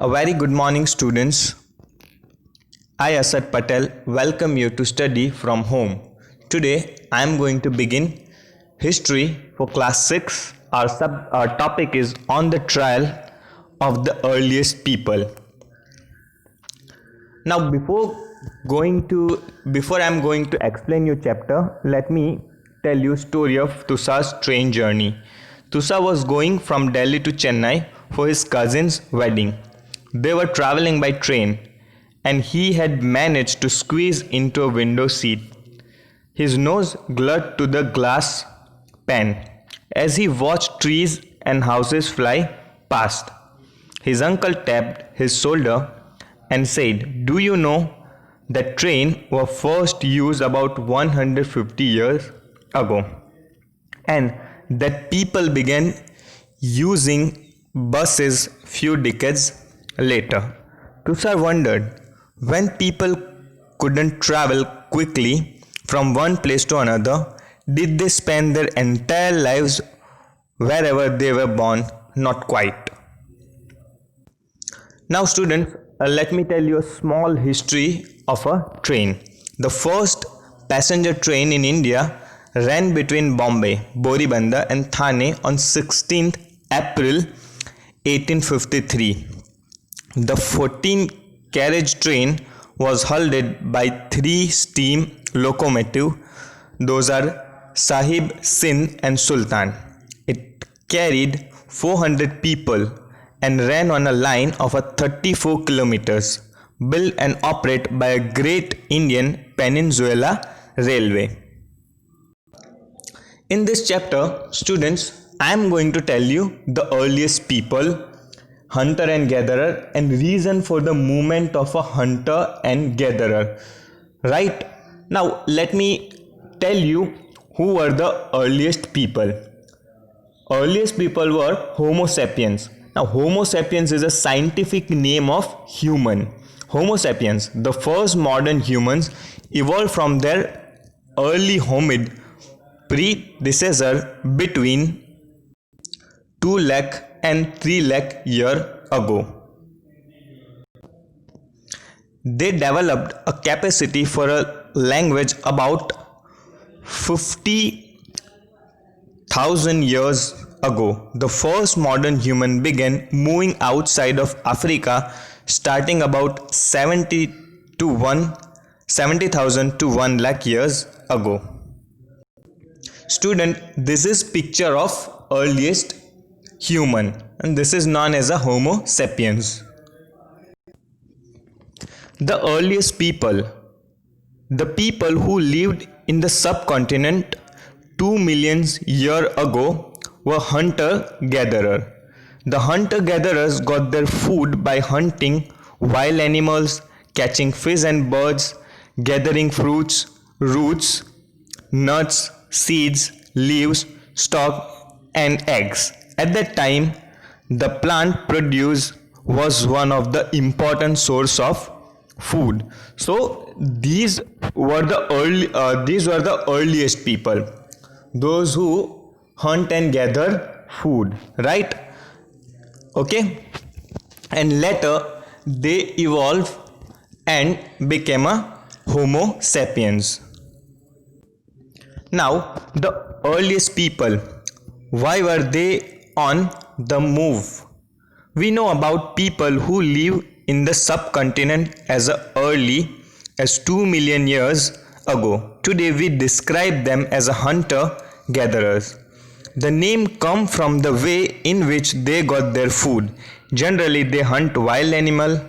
A very good morning, students. I, Asad Patel, welcome you to study from home. Today, I am going to begin history for class 6. Our topic is on the trial of the earliest people. Now, before I'm going to explain your chapter, let me tell you story of Tusa's train journey. Tusa was going from Delhi to Chennai for his cousin's wedding. They were traveling by train, and he had managed to squeeze into a window seat. His nose glued to the glass pane as he watched trees and houses fly past. His uncle tapped his shoulder and said, "Do you know that train was first used about 150 years ago, and that people began using buses few decades later?" Tushar wondered, when people couldn't travel quickly from one place to another, did they spend their entire lives wherever they were born? Not quite. Now, students, let me tell you a small history of a train. The first passenger train in India ran between Bombay, Boribandar, and Thane on 16th April 1853. The 14-carriage train was hauled by 3 steam locomotives. Those are Sahib, Sindh, and Sultan. It carried 400 people and ran on a line of 34 kilometers, built and operated by a Great Indian Peninsula Railway. In this chapter, students, I am going to tell you the earliest people, hunter and gatherer, and reason for the movement of a hunter and gatherer. Right? Now, let me tell you who were the earliest people. Earliest people were Homo sapiens. Now, Homo sapiens is a scientific name of human. Homo sapiens, the first modern humans, evolved from their early hominid predecessor between 2 lakh and 3 lakh years ago. They developed a capacity for a language about 50,000 years ago. The first modern human began moving outside of Africa starting about 70,000 to 1 lakh years ago. Student, this is picture of earliest human, and this is known as a Homo sapiens. The earliest people, the people who lived in the subcontinent 2 million years ago, were hunter-gatherer. The hunter-gatherers got their food by hunting wild animals, catching fish and birds, gathering fruits, roots, nuts, seeds, leaves, stalk, and eggs. At that time, the plant produce was one of the important source of food. So these were the earliest people, those who hunt and gather food, right? Okay, and later they evolved and became a Homo sapiens. Now, the earliest people, why were they on the move? We know about people who live in the subcontinent as early as 2 million years ago. Today we describe them as hunter-gatherers. The name comes from the way in which they got their food. Generally, they hunt wild animal,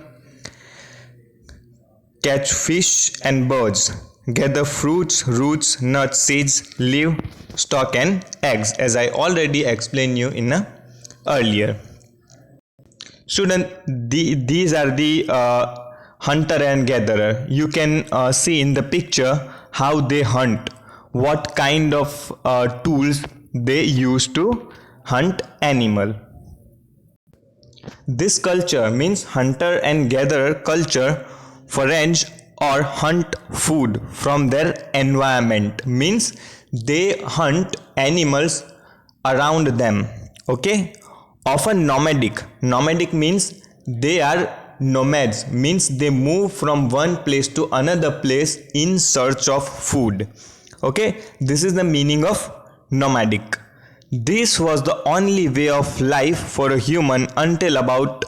catch fish and birds, gather fruits, roots, nuts, seeds, leaf, stalk, and eggs, as I already explained you in earlier. Student, these are the hunter and gatherer. You can see in the picture how they hunt, what kind of tools they use to hunt animal. This culture means hunter and gatherer culture forage or hunt food from their environment, means they hunt animals around them. Okay, often nomadic means They are nomads, means they move from one place to another place in search of food. Okay, this is the meaning of nomadic. This was the only way of life for a human until about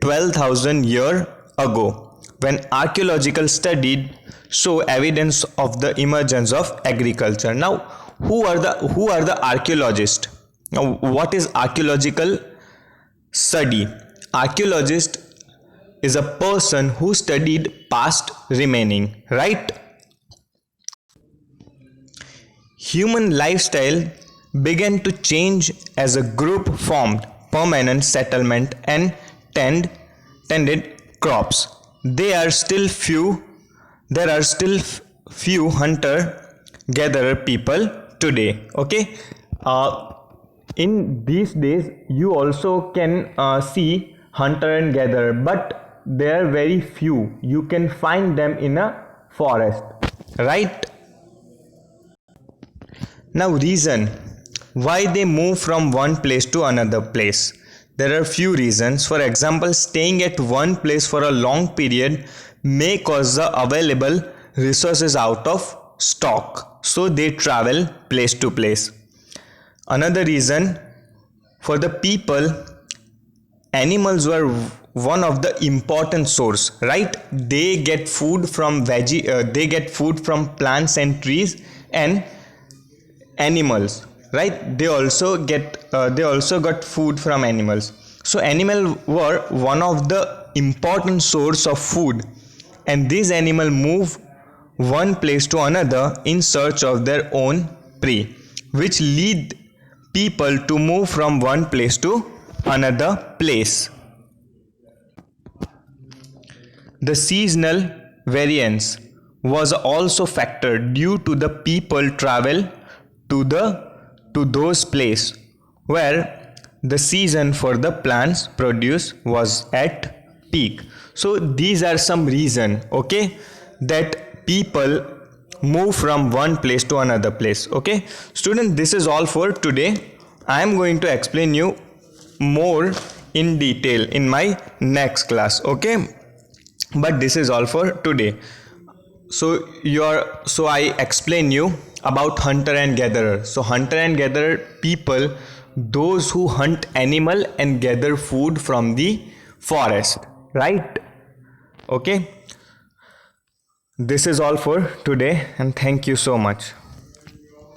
12,000 years ago, when archaeological studies show evidence of the emergence of agriculture. Now, who are the archaeologists? Now, what is archaeological study? Archaeologist is a person who studied past remaining, right? Human lifestyle began to change as a group formed permanent settlement and tended crops. There are still few hunter gatherer people today. Okay, in these days you also can see hunter and gatherer, but they are very few. You can find them in a forest, right? Now, reason why they move from one place to another place. There are few reasons. For example, staying at one place for a long period may cause the available resources out of stock, so they travel place to place. Another reason, for the people, animals were one of the important source, right? They get food from they get food from plants and trees and animals, right? They also got food from animals. So animal were one of the important source of food, and these animal move one place to another in search of their own prey, which lead people to move from one place to another place. The seasonal variance was also factored due to the people travel to those places where the season for the plants produce was at peak. So these are some reason, okay, that people move from one place to another place. Okay, student, this is all for today. I am going to explain you more in detail in my next class. Okay, but this is all for today. So I explain you about hunter and gatherer. So hunter and gatherer people, those who hunt animal and gather food from the forest, right? Okay, this is all for today, and thank you so much.